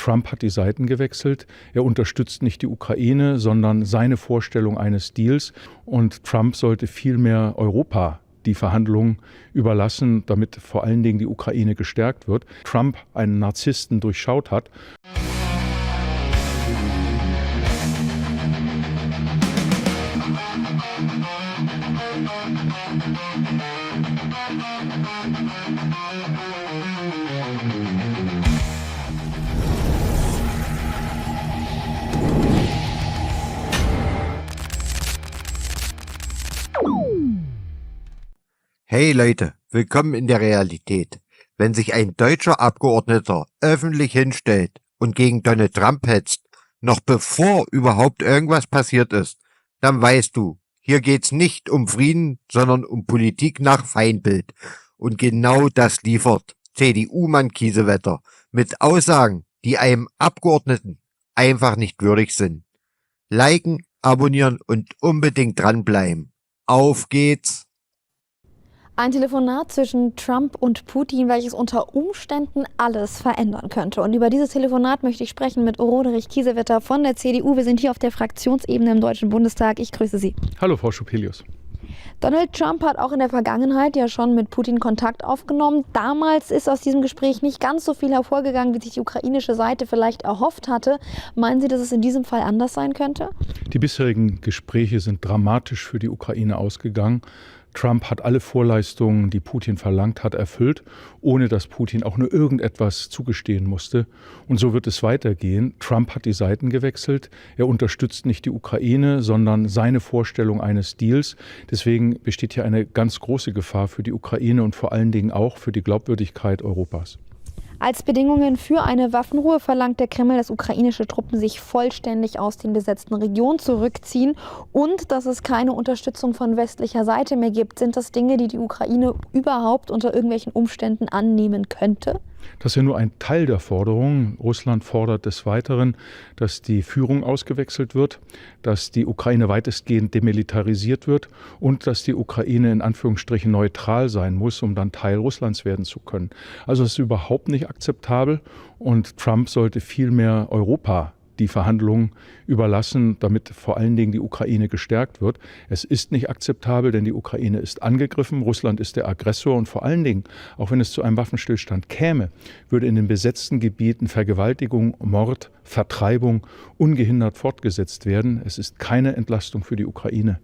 Trump hat die Seiten gewechselt. Er unterstützt nicht die Ukraine, sondern seine Vorstellung eines Deals. Und Trump sollte vielmehr Europa die Verhandlungen überlassen, damit vor allen Dingen die Ukraine gestärkt wird. Trump einen Narzissten durchschaut hat. Hey Leute, willkommen in der Realität. Wenn sich ein deutscher Abgeordneter öffentlich hinstellt und gegen Donald Trump hetzt, noch bevor überhaupt irgendwas passiert ist, dann weißt du, hier geht's nicht um Frieden, sondern um Politik nach Feindbild. Und genau das liefert CDU-Mann Kiesewetter mit Aussagen, die einem Abgeordneten einfach nicht würdig sind. Liken, abonnieren und unbedingt dranbleiben. Auf geht's! Ein Telefonat zwischen Trump und Putin, welches unter Umständen alles verändern könnte. Und über dieses Telefonat möchte ich sprechen mit Roderich Kiesewetter von der CDU. Wir sind hier auf der Fraktionsebene im Deutschen Bundestag. Ich grüße Sie. Hallo, Frau Schupelius. Donald Trump hat auch in der Vergangenheit ja schon mit Putin Kontakt aufgenommen. Damals ist aus diesem Gespräch nicht ganz so viel hervorgegangen, wie sich die ukrainische Seite vielleicht erhofft hatte. Meinen Sie, dass es in diesem Fall anders sein könnte? Die bisherigen Gespräche sind dramatisch für die Ukraine ausgegangen. Trump hat alle Vorleistungen, die Putin verlangt hat, erfüllt, ohne dass Putin auch nur irgendetwas zugestehen musste. Und so wird es weitergehen. Trump hat die Seiten gewechselt. Er unterstützt nicht die Ukraine, sondern seine Vorstellung eines Deals. Deswegen besteht hier eine ganz große Gefahr für die Ukraine und vor allen Dingen auch für die Glaubwürdigkeit Europas. Als Bedingungen für eine Waffenruhe verlangt der Kreml, dass ukrainische Truppen sich vollständig aus den besetzten Regionen zurückziehen und dass es keine Unterstützung von westlicher Seite mehr gibt. Sind das Dinge, die die Ukraine überhaupt unter irgendwelchen Umständen annehmen könnte? Das ist ja nur ein Teil der Forderungen. Russland fordert des Weiteren, dass die Führung ausgewechselt wird, dass die Ukraine weitestgehend demilitarisiert wird und dass die Ukraine in Anführungsstrichen neutral sein muss, um dann Teil Russlands werden zu können. Also es ist überhaupt nicht akzeptabel und Trump sollte vielmehr Europa die Verhandlungen überlassen, damit vor allen Dingen die Ukraine gestärkt wird. Es ist nicht akzeptabel, denn die Ukraine ist angegriffen, Russland ist der Aggressor und vor allen Dingen, auch wenn es zu einem Waffenstillstand käme, würde in den besetzten Gebieten Vergewaltigung, Mord, Vertreibung ungehindert fortgesetzt werden. Es ist keine Entlastung für die Ukraine.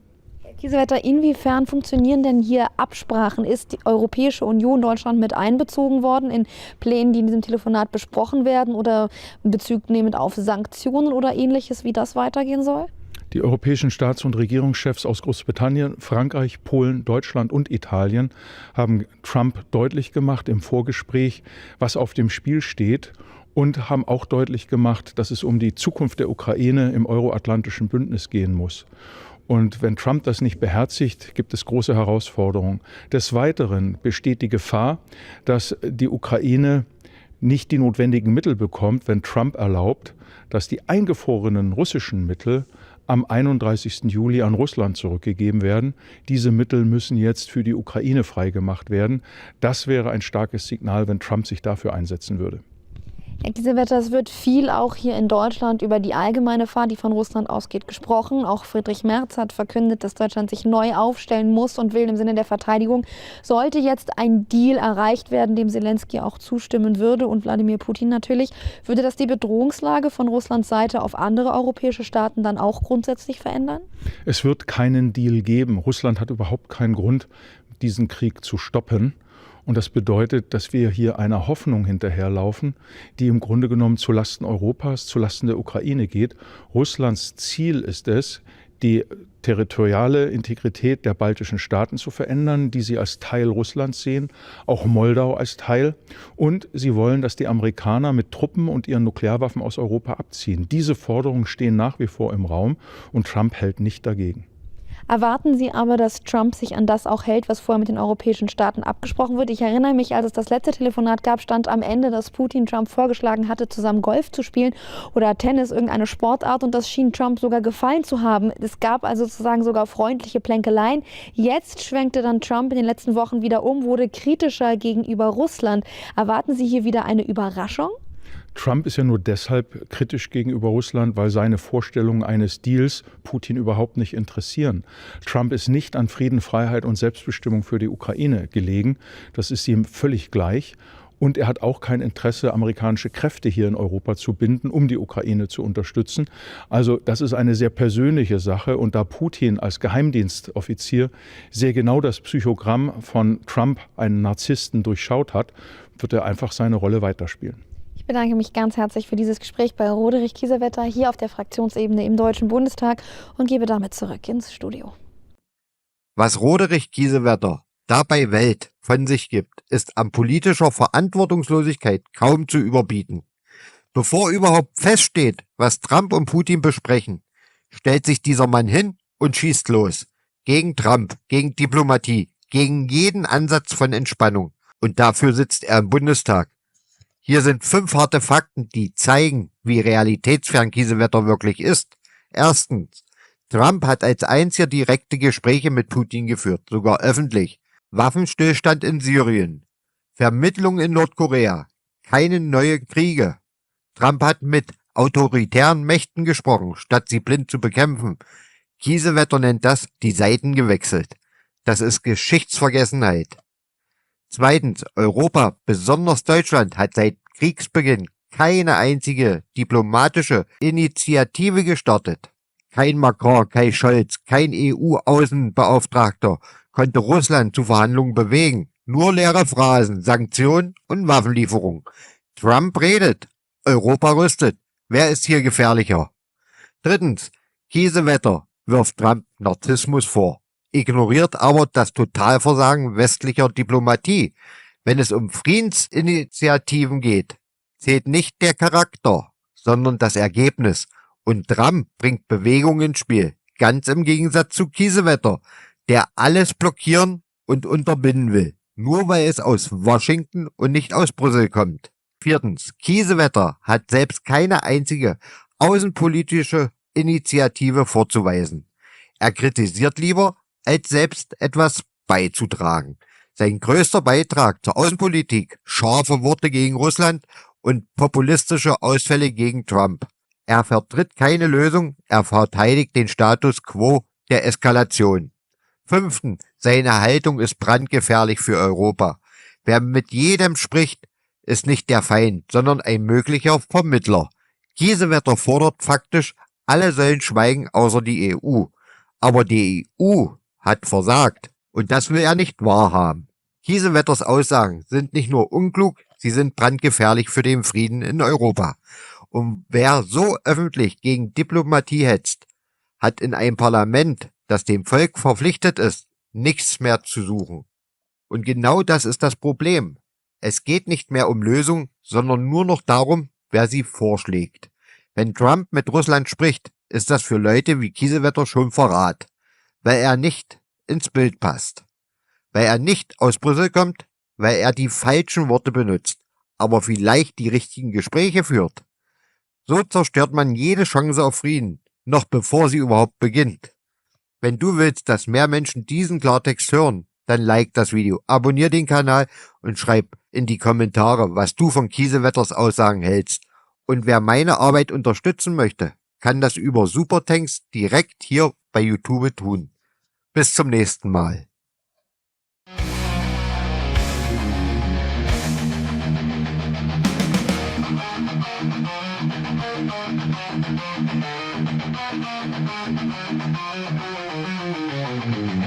Kiesewetter, inwiefern funktionieren denn hier Absprachen? Ist die Europäische Union, Deutschland mit einbezogen worden in Plänen, die in diesem Telefonat besprochen werden oder Bezug nehmend auf Sanktionen oder Ähnliches, wie das weitergehen soll? Die europäischen Staats- und Regierungschefs aus Großbritannien, Frankreich, Polen, Deutschland und Italien haben Trump deutlich gemacht im Vorgespräch, was auf dem Spiel steht. Und haben auch deutlich gemacht, dass es um die Zukunft der Ukraine im euroatlantischen Bündnis gehen muss. Und wenn Trump das nicht beherzigt, gibt es große Herausforderungen. Des Weiteren besteht die Gefahr, dass die Ukraine nicht die notwendigen Mittel bekommt, wenn Trump erlaubt, dass die eingefrorenen russischen Mittel am 31. Juli an Russland zurückgegeben werden. Diese Mittel müssen jetzt für die Ukraine freigemacht werden. Das wäre ein starkes Signal, wenn Trump sich dafür einsetzen würde. Herr Kiesewetter, es wird viel auch hier in Deutschland über die allgemeine Gefahr, die von Russland ausgeht, gesprochen. Auch Friedrich Merz hat verkündet, dass Deutschland sich neu aufstellen muss und will im Sinne der Verteidigung. Sollte jetzt ein Deal erreicht werden, dem Zelensky auch zustimmen würde und Wladimir Putin natürlich, würde das die Bedrohungslage von Russlands Seite auf andere europäische Staaten dann auch grundsätzlich verändern? Es wird keinen Deal geben. Russland hat überhaupt keinen Grund, diesen Krieg zu stoppen. Und das bedeutet, dass wir hier einer Hoffnung hinterherlaufen, die im Grunde genommen zulasten Europas, zulasten der Ukraine geht. Russlands Ziel ist es, die territoriale Integrität der baltischen Staaten zu verändern, die sie als Teil Russlands sehen, auch Moldau als Teil. Und sie wollen, dass die Amerikaner mit Truppen und ihren Nuklearwaffen aus Europa abziehen. Diese Forderungen stehen nach wie vor im Raum und Trump hält nicht dagegen. Erwarten Sie aber, dass Trump sich an das auch hält, was vorher mit den europäischen Staaten abgesprochen wird? Ich erinnere mich, als es das letzte Telefonat gab, stand am Ende, dass Putin Trump vorgeschlagen hatte, zusammen Golf zu spielen oder Tennis, irgendeine Sportart, und das schien Trump sogar gefallen zu haben. Es gab also sozusagen sogar freundliche Plänkeleien. Jetzt schwenkte dann Trump in den letzten Wochen wieder um, wurde kritischer gegenüber Russland. Erwarten Sie hier wieder eine Überraschung? Trump ist ja nur deshalb kritisch gegenüber Russland, weil seine Vorstellungen eines Deals Putin überhaupt nicht interessieren. Trump ist nicht an Frieden, Freiheit und Selbstbestimmung für die Ukraine gelegen. Das ist ihm völlig gleich. Und er hat auch kein Interesse, amerikanische Kräfte hier in Europa zu binden, um die Ukraine zu unterstützen. Also das ist eine sehr persönliche Sache. Und da Putin als Geheimdienstoffizier sehr genau das Psychogramm von Trump, einen Narzissten, durchschaut hat, wird er einfach seine Rolle weiterspielen. Ich bedanke mich ganz herzlich für dieses Gespräch bei Roderich Kiesewetter hier auf der Fraktionsebene im Deutschen Bundestag und gebe damit zurück ins Studio. Was Roderich Kiesewetter dabei Welt von sich gibt, ist an politischer Verantwortungslosigkeit kaum zu überbieten. Bevor überhaupt feststeht, was Trump und Putin besprechen, stellt sich dieser Mann hin und schießt los. Gegen Trump, gegen Diplomatie, gegen jeden Ansatz von Entspannung. Und dafür sitzt er im Bundestag. Hier sind 5 harte Fakten, die zeigen, wie realitätsfern Kiesewetter wirklich ist. Erstens, Trump hat als einziger direkte Gespräche mit Putin geführt, sogar öffentlich. Waffenstillstand in Syrien, Vermittlung in Nordkorea, keine neuen Kriege. Trump hat mit autoritären Mächten gesprochen, statt sie blind zu bekämpfen. Kiesewetter nennt das die Seiten gewechselt. Das ist Geschichtsvergessenheit. Zweitens, Europa, besonders Deutschland, hat seit Kriegsbeginn keine einzige diplomatische Initiative gestartet. Kein Macron, kein Scholz, kein EU-Außenbeauftragter konnte Russland zu Verhandlungen bewegen. Nur leere Phrasen, Sanktionen und Waffenlieferung. Trump redet, Europa rüstet. Wer ist hier gefährlicher? Drittens, Kiesewetter wirft Trump Narzissmus vor, ignoriert aber das Totalversagen westlicher Diplomatie. Wenn es um Friedensinitiativen geht, zählt nicht der Charakter, sondern das Ergebnis. Und Trump bringt Bewegung ins Spiel, ganz im Gegensatz zu Kiesewetter, der alles blockieren und unterbinden will, nur weil es aus Washington und nicht aus Brüssel kommt. Viertens, Kiesewetter hat selbst keine einzige außenpolitische Initiative vorzuweisen. Er kritisiert lieber, als selbst etwas beizutragen. Sein größter Beitrag zur Außenpolitik, scharfe Worte gegen Russland und populistische Ausfälle gegen Trump. Er vertritt keine Lösung, er verteidigt den Status quo der Eskalation. Fünftens, seine Haltung ist brandgefährlich für Europa. Wer mit jedem spricht, ist nicht der Feind, sondern ein möglicher Vermittler. Kiesewetter fordert faktisch, alle sollen schweigen außer die EU. Aber die EU hat versagt und das will er nicht wahrhaben. Kiesewetters Aussagen sind nicht nur unklug, sie sind brandgefährlich für den Frieden in Europa. Und wer so öffentlich gegen Diplomatie hetzt, hat in einem Parlament, das dem Volk verpflichtet ist, nichts mehr zu suchen. Und genau das ist das Problem. Es geht nicht mehr um Lösung, sondern nur noch darum, wer sie vorschlägt. Wenn Trump mit Russland spricht, ist das für Leute wie Kiesewetter schon Verrat, weil er nicht ins Bild passt. Weil er nicht aus Brüssel kommt, weil er die falschen Worte benutzt, aber vielleicht die richtigen Gespräche führt. So zerstört man jede Chance auf Frieden, noch bevor sie überhaupt beginnt. Wenn du willst, dass mehr Menschen diesen Klartext hören, dann like das Video, abonnier den Kanal und schreib in die Kommentare, was du von Kiesewetters Aussagen hältst. Und wer meine Arbeit unterstützen möchte, kann das über Supertanks direkt hier bei YouTube tun. Bis zum nächsten Mal.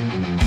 Thank you.